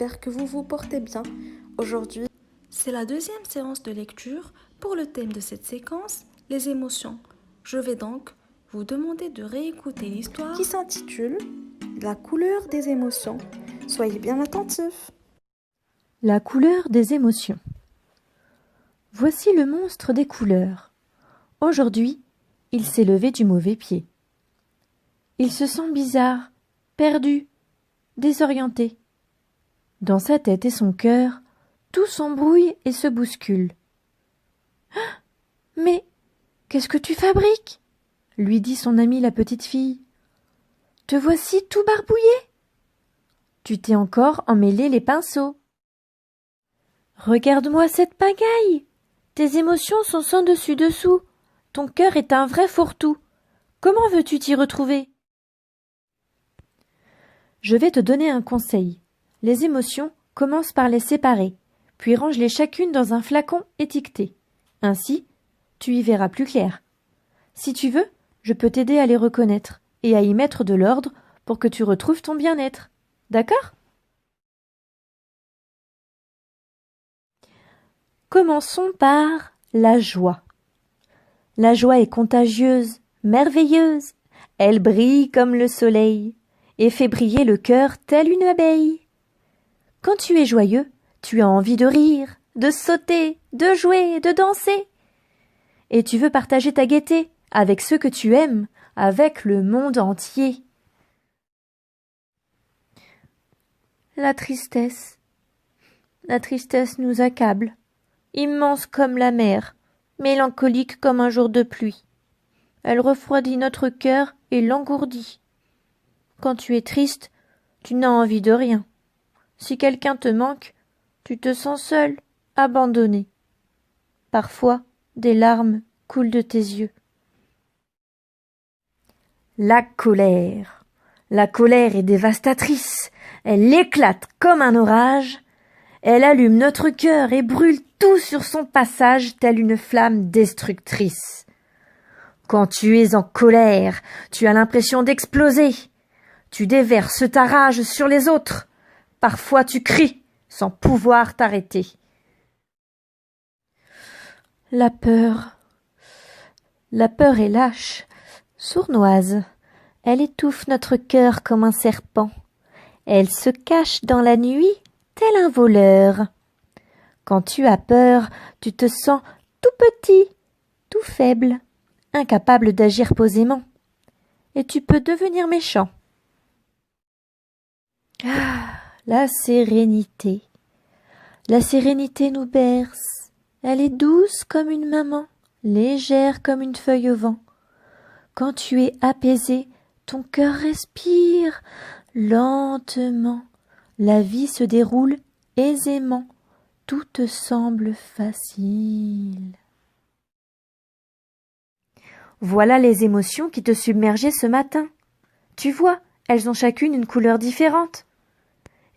j'espère que vous vous portez bien. Aujourd'hui, c'est la deuxième séance de lecture pour le thème de cette séquence, les émotions. Je vais donc vous demander de réécouter l'histoire qui s'intitule « La couleur des émotions ». Soyez bien attentifs. La couleur des émotions. Voici le monstre des couleurs. Aujourd'hui, il s'est levé du mauvais pied. Il se sent bizarre, perdu, désorienté. Dans sa tête et son cœur, tout s'embrouille et se bouscule. « Ah, mais qu'est-ce que tu fabriques ?» lui dit son amie la petite fille. « Te voici tout barbouillé. Tu t'es encore emmêlé les pinceaux. Regarde-moi cette pagaille. Tes émotions sont sans dessus-dessous. Ton cœur est un vrai fourre-tout. Comment veux-tu t'y retrouver ? Je vais te donner un conseil. Les émotions, commence par les séparer, puis range-les chacune dans un flacon étiqueté. Ainsi, tu y verras plus clair. Si tu veux, je peux t'aider à les reconnaître et à y mettre de l'ordre pour que tu retrouves ton bien-être. D'accord ? Commençons par la joie. La joie est contagieuse, merveilleuse. Elle brille comme le soleil et fait briller le cœur tel une abeille. Quand tu es joyeux, tu as envie de rire, de sauter, de jouer, de danser. Et tu veux partager ta gaieté avec ceux que tu aimes, avec le monde entier. La tristesse nous accable, immense comme la mer, mélancolique comme un jour de pluie. Elle refroidit notre cœur et l'engourdit. Quand tu es triste, tu n'as envie de rien. Si quelqu'un te manque, tu te sens seul, abandonné. Parfois, des larmes coulent de tes yeux. La colère. La colère est dévastatrice. Elle éclate comme un orage. Elle allume notre cœur et brûle tout sur son passage telle une flamme destructrice. Quand tu es en colère, tu as l'impression d'exploser. Tu déverses ta rage sur les autres. Parfois tu cries sans pouvoir t'arrêter. La peur est lâche, sournoise. Elle étouffe notre cœur comme un serpent. Elle se cache dans la nuit tel un voleur. Quand tu as peur, tu te sens tout petit, tout faible, incapable d'agir posément. Et tu peux devenir méchant. Ah, la sérénité. La sérénité nous berce. Elle est douce comme une maman, légère comme une feuille au vent. Quand tu es apaisé, ton cœur respire lentement. La vie se déroule aisément. Tout te semble facile. Voilà les émotions qui te submergeaient ce matin. Tu vois, elles ont chacune une couleur différente.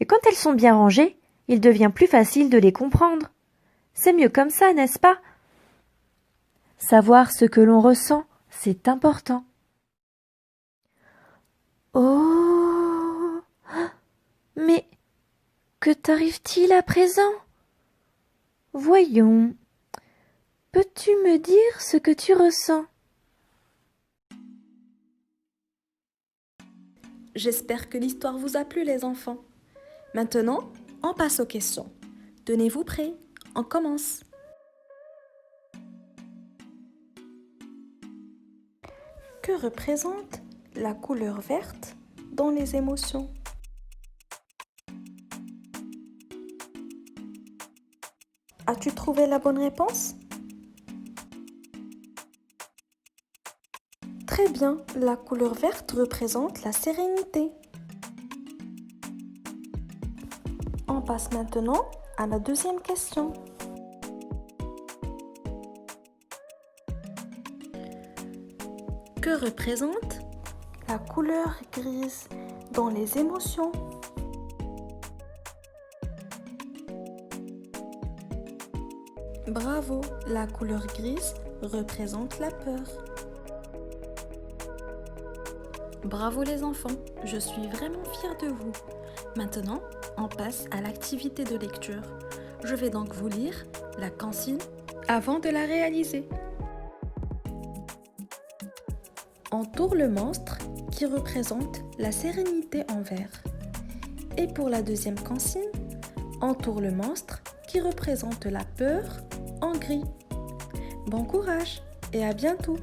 Et quand elles sont bien rangées, il devient plus facile de les comprendre. C'est mieux comme ça, n'est-ce pas ? Savoir ce que l'on ressent, c'est important. Oh ! Mais que t'arrive-t-il à présent ? Voyons, peux-tu me dire ce que tu ressens ? J'espère que l'histoire vous a plu, les enfants. Maintenant, on passe aux questions. Tenez-vous prêts, on commence. Que représente la couleur verte dans les émotions ? As-tu trouvé la bonne réponse ? Très bien, la couleur verte représente la sérénité. On passe maintenant à la deuxième question. Que représente la couleur grise dans les émotions ? Bravo, la couleur grise représente la peur. Bravo les enfants, je suis vraiment fière de vous. Maintenant, on passe à l'activité de lecture. Je vais donc vous lire la consigne avant de la réaliser. Entoure le monstre qui représente la sérénité en vert. Et pour la deuxième consigne, entoure le monstre qui représente la peur en gris. Bon courage et à bientôt!